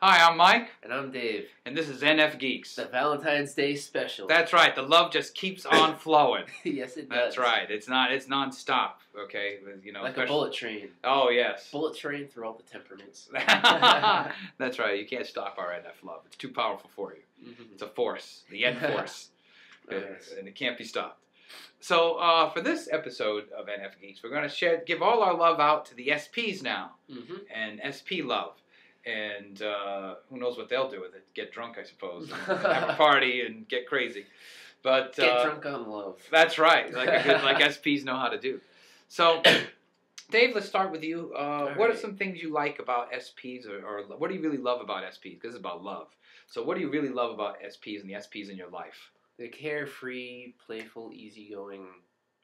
Hi, I'm Mike. And I'm Dave. And this is Nfgeeks. The Valentine's Day special. That's right. The love just keeps on flowing. Yes, it does. That's right. It's non-stop, okay? Like a bullet train. Oh, yes. Bullet train through all the temperaments. That's right. You can't stop our NF love. It's too powerful for you. Mm-hmm. It's a force. The N force. Nice. And it can't be stopped. So, for this episode of Nfgeeks, we're going to give all our love out to the SPs now. Mm-hmm. And SP love. And who knows what they'll do with it? Get drunk, I suppose. Have a party and get crazy. But get drunk on love. That's right. Like SPs know how to do. So, Dave, let's start with you. What are some things you like about SPs, or what do you really love about SPs? Because it's about love. So what do you really love about SPs and the SPs in your life? The carefree, playful, easygoing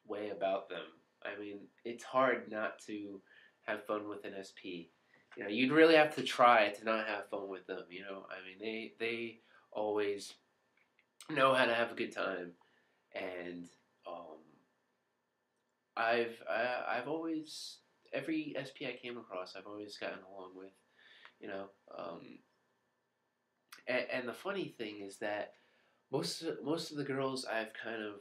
way about them. I mean, it's hard not to have fun with an SP. You know, you'd really have to try to not have fun with them. You know, I mean, they always know how to have a good time, and I've always, every SP I came across, I've always gotten along with. You know, and the funny thing is that most of the girls I've kind of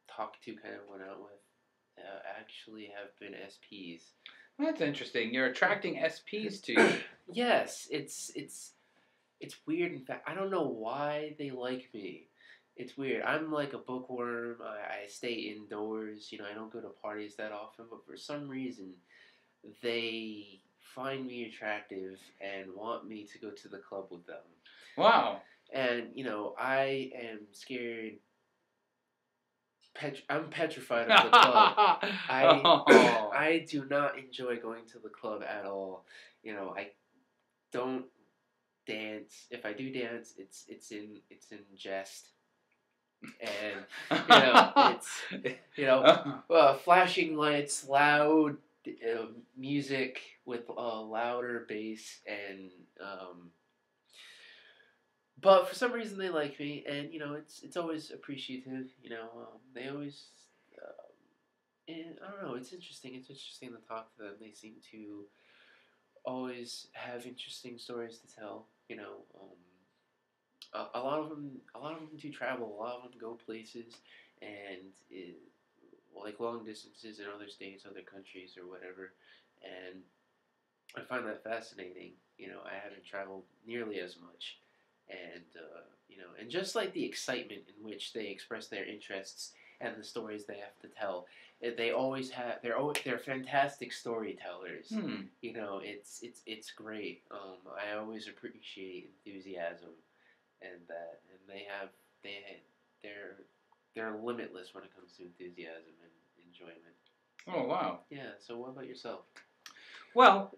talked to, kind of went out with, actually have been SPs. That's interesting. You're attracting SPs to you. Yes, it's weird. In fact, I don't know why they like me. It's weird. I'm like a bookworm. I stay indoors. You know, I don't go to parties that often. But for some reason, they find me attractive and want me to go to the club with them. Wow. And you know, I am scared. I'm petrified of the club. I do not enjoy going to the club at all. You know, I don't dance. If I do dance, it's in jest. And it's flashing lights, loud music with louder bass, and but for some reason they like me, and you know, it's always appreciative. You know, they always, and I don't know. It's interesting. It's interesting to talk to them. They seem to always have interesting stories to tell. You know, a lot of them do travel. A lot of them go places, and like long distances in other states, other countries, or whatever. And I find that fascinating. You know, I haven't traveled nearly as much. And you know, and just like the excitement in which they express their interests and the stories they have to tell, they always have. They're fantastic storytellers. You know, it's great. I always appreciate enthusiasm, and they're limitless when it comes to enthusiasm and enjoyment. Oh wow. Yeah. So what about yourself? Well,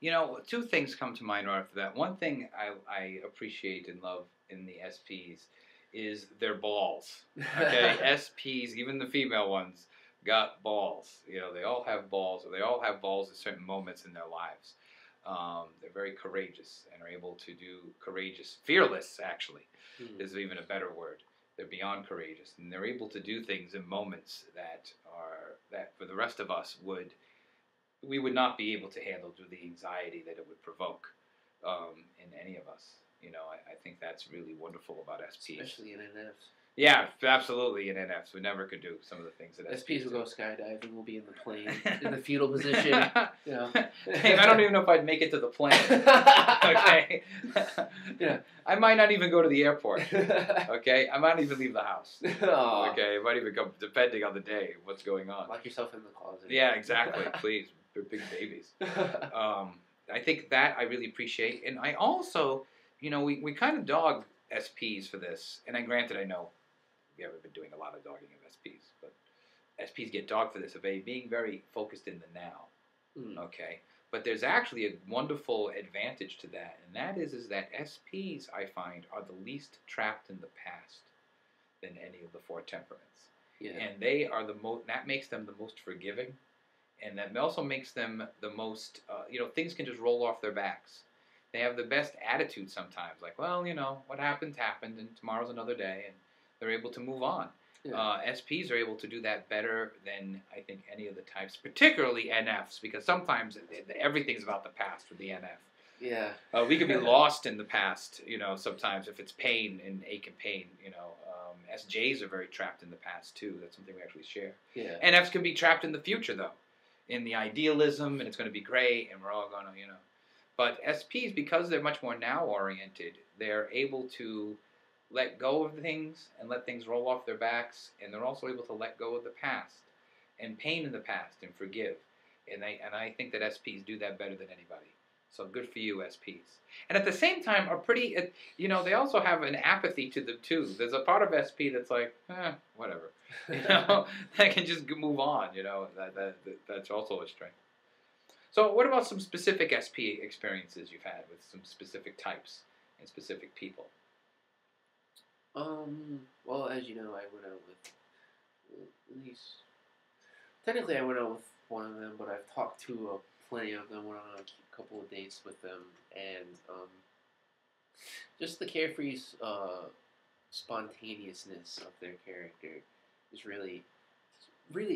you know, two things come to mind right after that. One thing I appreciate and love in the SPs is their balls. Okay, SPs, even the female ones, got balls. You know, they all have balls, or they all have balls at certain moments in their lives. They're very courageous and are able to do fearless, actually, is even a better word. They're beyond courageous, and they're able to do things in moments that for the rest of us we would not be able to handle due to the anxiety that it would provoke in any of us. You know, I think that's really wonderful about SPs. Especially in NFs. Yeah, absolutely in NFs. We never could do some of the things that SPs will go skydiving, we'll be in the plane, in the fetal position. You know. Dave, I don't even know if I'd make it to the plane. Okay? Yeah. I might not even go to the airport. Okay? I might not even leave the house. Aww. Okay? It might even go, depending on the day, what's going on. Lock yourself in the closet. Yeah, exactly. Please. They're big babies. I think that I really appreciate. And I also, you know, we kind of dog SPs for this. And granted, I know we haven't been doing a lot of dogging of SPs, but SPs get dogged for this, of being very focused in the now. Okay? But there's actually a wonderful advantage to that, and that is that SPs, I find, are the least trapped in the past than any of the four temperaments. Yeah. And they are that makes them the most forgiving, and that also makes them the most, you know, things can just roll off their backs. They have the best attitude sometimes, like, well, you know, what happened, and tomorrow's another day, and they're able to move on. SPs are able to do that better than I think any of the types, particularly NFs, because sometimes everything's about the past with the NF. Yeah. We can be lost in the past, sometimes if it's pain and ache and pain, SJs are very trapped in the past too. That's something we actually share. Yeah. NFs can be trapped in the future though, in the idealism, and it's going to be great, and we're all going to, But SPs, because they're much more now oriented, they're able to let go of things and let things roll off their backs, and they're also able to let go of the past and pain in the past and forgive. And I think that SPs do that better than anybody. So good for you, SPs. And at the same time, are pretty, they also have an apathy to them too. There's a part of SP that's like, whatever. That can just move on, that's also a strength. So what about some specific SP experiences you've had with some specific types and specific people? Well, as you know, I went out with at least, technically I went out with one of them, but I've talked to plenty of them, went on a couple of dates with them, and just the carefree spontaneousness of their character is really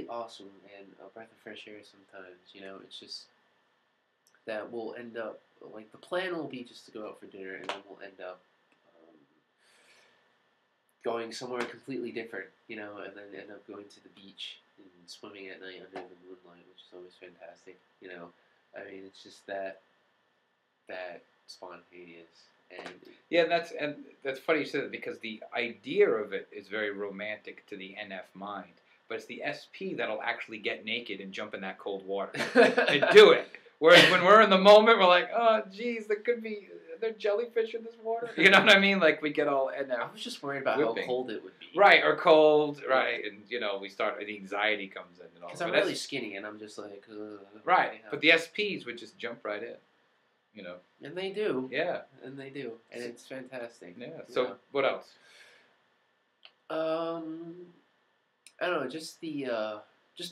awesome, and a breath of fresh air sometimes. It's just that we'll end up, like, the plan will be just to go out for dinner, and then we'll end up going somewhere completely different, and then end up going to the beach and swimming at night under the moonlight, which is always fantastic. I mean, it's just that spontaneous. And yeah, that's funny you said that, because the idea of it is very romantic to the NF mind, but it's the SP that'll actually get naked and jump in that cold water and do it. Whereas when we're in the moment, we're like, oh, geez, are there jellyfish in this water? You know what I mean? Like, we get all NF. I was just worried about how cold it would be. Right, or cold, right, and we start, the anxiety comes in and all. Because I'm really skinny, and I'm just like, right, but the SPs would just jump right in. And they do. Yeah. And they do. And it's fantastic. Yeah. So what else? I don't know, just the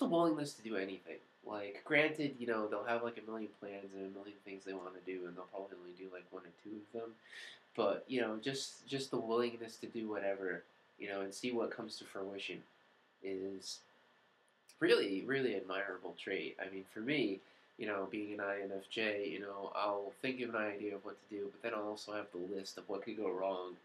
willingness to do anything. Like, granted, they'll have like a million plans and a million things they want to do, and they'll probably only do like one or two of them. But, just the willingness to do whatever, and see what comes to fruition is really, really admirable trait. I mean, for me, being an INFJ, I'll think of an idea of what to do, but then I'll also have the list of what could go wrong,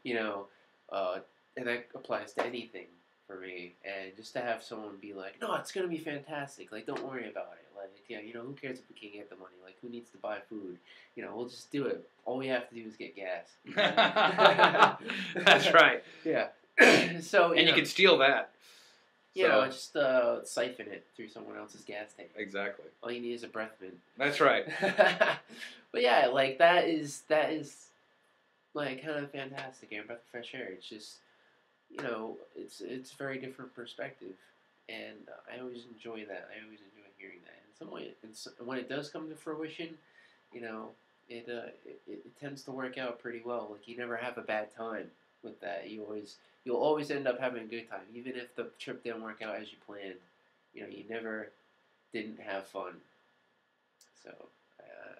and that applies to anything for me. And just to have someone be like, no, it's going to be fantastic, like, don't worry about it, like, yeah, who cares if we can't get the money, like, who needs to buy food, we'll just do it, all we have to do is get gas. That's right. Yeah. So, and you can steal that. Just siphon it through someone else's gas tank. Exactly. All you need is a breath mint. That's right. But yeah, like, that is like kind of fantastic. And breath of fresh air. It's just, it's a very different perspective, and I always enjoy that. I always enjoy hearing that. In some way, when it does come to fruition, it tends to work out pretty well. Like, you never have a bad time with that. You'll always end up having a good time, even if the trip didn't work out as you planned. You never didn't have fun. So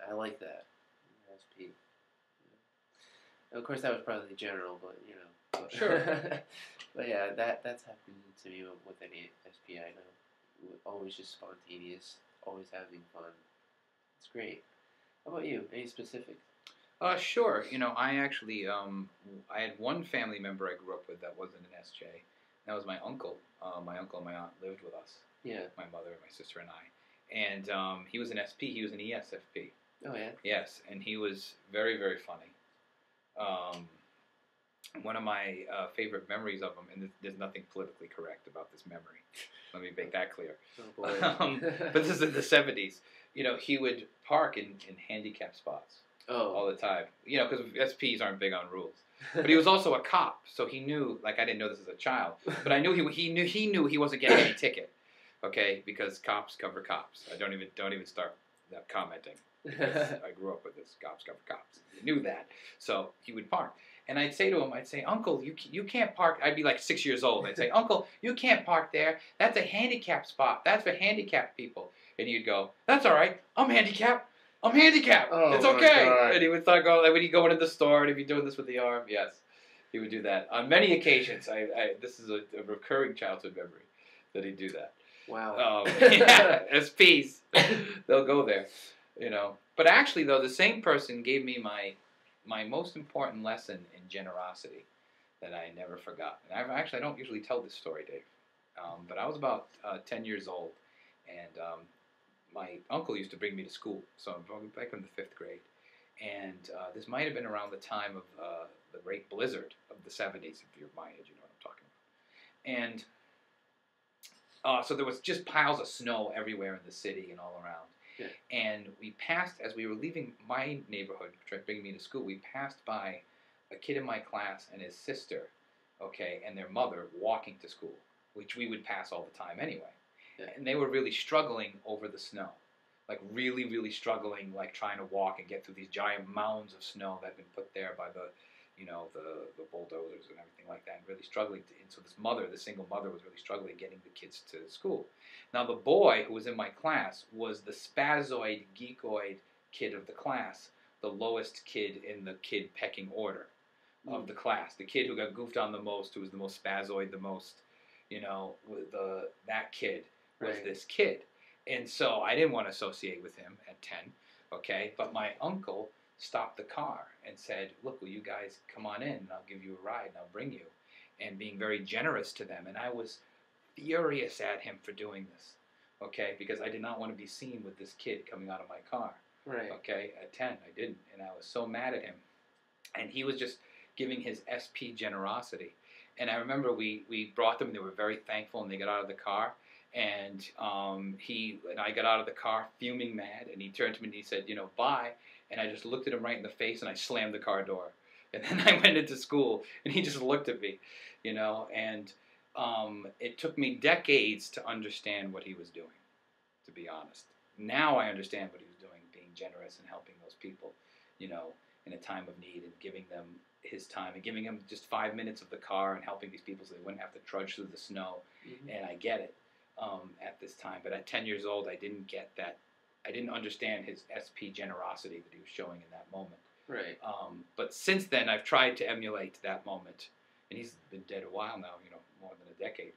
I like that. SP. Of course, that was probably general, but Sure. But yeah, that's happened to me with any SP I know. Always just spontaneous, always having fun. It's great. How about you? Any specifics? Sure. I actually, I had one family member I grew up with that wasn't an SJ. That was my uncle. My uncle and my aunt lived with us. Yeah. My mother, my sister, and I. And he was an SP. He was an ESFP. Oh, yeah? Yes, and he was very, very funny. One of my favorite memories of him, and there's nothing politically correct about this memory. Let me make that clear. Oh, boy. But this is in the 70s. He would park in handicap spots. Oh. All the time. Because SPs aren't big on rules. But he was also a cop, so he knew, like, I didn't know this as a child, but I knew he knew he wasn't getting any ticket. Okay? Because cops cover cops. I don't even start commenting. I grew up with this, cops cover cops. He knew that. So he would park. And I'd say to him, Uncle, you can't park. I'd be like 6 years old. I'd say, Uncle, you can't park there. That's a handicap spot. That's for handicapped people. And he'd go, that's all right. I'm handicapped. Oh, it's okay. And he would start going, like, when he'd go into the store and he'd be doing this with the arm. Yes. He would do that on many occasions. This is a recurring childhood memory that he'd do that. Wow. Yeah, SPs, they'll go there, But actually, though, the same person gave me my most important lesson in generosity that I never forgot. And I don't usually tell this story, Dave, but I was about 10 years old, and my uncle used to bring me to school. So I'm back in the 5th grade, and this might have been around the time of the great blizzard of the 70s, if you're my age, you know what I'm talking about. And so there was just piles of snow everywhere in the city and all around. Yeah. And we passed, as we were leaving my neighborhood, bringing me to school, we passed by a kid in my class and his sister, and their mother walking to school, which we would pass all the time anyway. Yeah. And they were really struggling over the snow, like really, really struggling, like trying to walk and get through these giant mounds of snow that had been put there by the bulldozers and everything like that, and really struggling. And so the single mother, was really struggling getting the kids to school. Now the boy who was in my class was the spazoid, geekoid kid of the class, the lowest kid in the kid pecking order of the class. The kid who got goofed on the most, who was the most spazoid, the most, that kid was this kid. And so I didn't want to associate with him at 10, but my uncle stopped the car and said, look, will you guys come on in and I'll give you a ride and I'll bring you, and being very generous to them. And I was furious at him for doing this, because I did not want to be seen with this kid coming out of my car, at 10, I didn't, and I was so mad at him, and he was just giving his SP generosity. And I remember we brought them, and they were very thankful, and they got out of the car, and I got out of the car fuming mad, and he turned to me and he said, bye. And I just looked at him right in the face, and I slammed the car door. And then I went into school, and he just looked at me, and it took me decades to understand what he was doing, to be honest. Now I understand what he was doing, being generous and helping those people, in a time of need, and giving them his time, and giving them just 5 minutes of the car, and helping these people so they wouldn't have to trudge through the snow. Mm-hmm. And I get it at this time. But at 10 years old, I didn't get that. I didn't understand his SP generosity that he was showing in that moment. Right. But since then, I've tried to emulate that moment. And he's been dead a while now, more than a decade.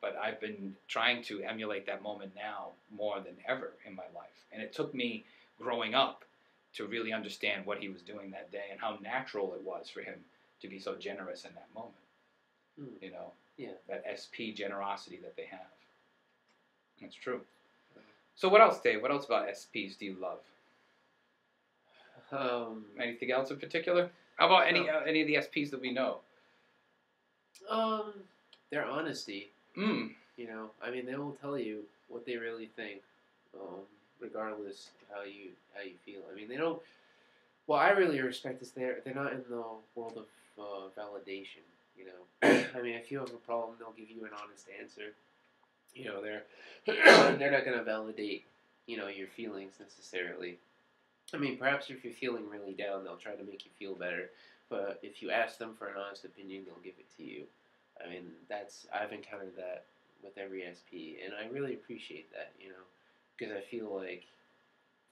But I've been trying to emulate that moment now more than ever in my life. And it took me growing up to really understand what he was doing that day and how natural it was for him to be so generous in that moment. Yeah. That SP generosity that they have. That's true. So what else, Dave? What else about SPs do you love? Anything else in particular? How about any of the SPs that we know? Their honesty. I mean, they will tell you what they really think, regardless of how you feel. I mean, they don't. What I really respect is they're not in the world of validation. I mean, if you have a problem, they'll give you an honest answer. They're not going to validate, your feelings necessarily. I mean, perhaps if you're feeling really down, they'll try to make you feel better. But if you ask them for an honest opinion, they'll give it to you. I mean, I've encountered that with every SP, and I really appreciate that, because I feel like,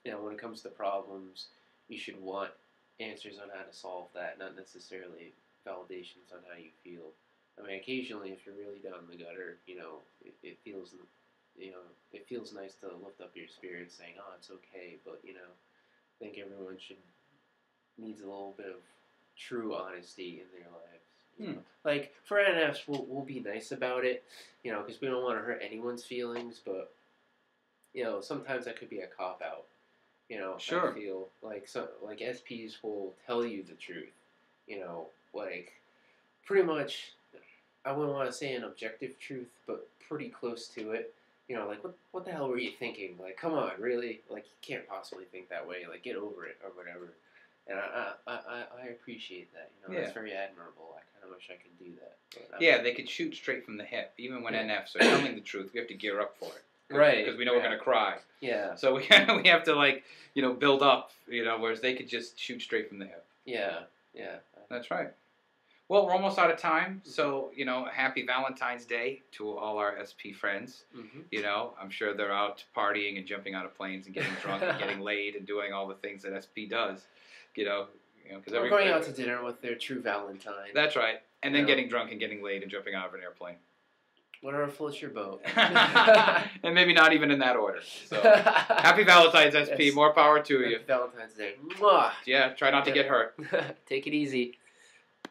when it comes to problems, you should want answers on how to solve that, not necessarily validations on how you feel. I mean, occasionally, if you're really down in the gutter, it feels, it feels nice to lift up your spirits, saying, "Oh, it's okay." But I think everyone needs a little bit of true honesty in their lives. Like for NFs, we'll be nice about it, because we don't want to hurt anyone's feelings. But sometimes that could be a cop out. Sure. I feel like SPs will tell you the truth. Pretty much. I wouldn't want to say an objective truth, but pretty close to it. What the hell were you thinking? Like, come on, really? Like, you can't possibly think that way. Like, get over it or whatever. And I appreciate that. That's very admirable. I kind of wish I could do that. But they could shoot straight from the hip. Even when NFs are telling the truth, we have to gear up for it. Right. Because we know we're going to cry. Yeah. So we have to, build up, whereas they could just shoot straight from the hip. Yeah. That's right. Well, we're almost out of time, so, happy Valentine's Day to all our SP friends. Mm-hmm. I'm sure they're out partying and jumping out of planes and getting drunk and getting laid and doing all the things that SP does. because Or going out to dinner with their true Valentine. That's right, and then getting drunk and getting laid and jumping out of an airplane. Whatever floats your boat. And maybe not even in that order. So, happy Valentine's, SP. Yes. More power to you. Happy Valentine's Day. Mwah. Yeah, try not to get hurt. Take it easy.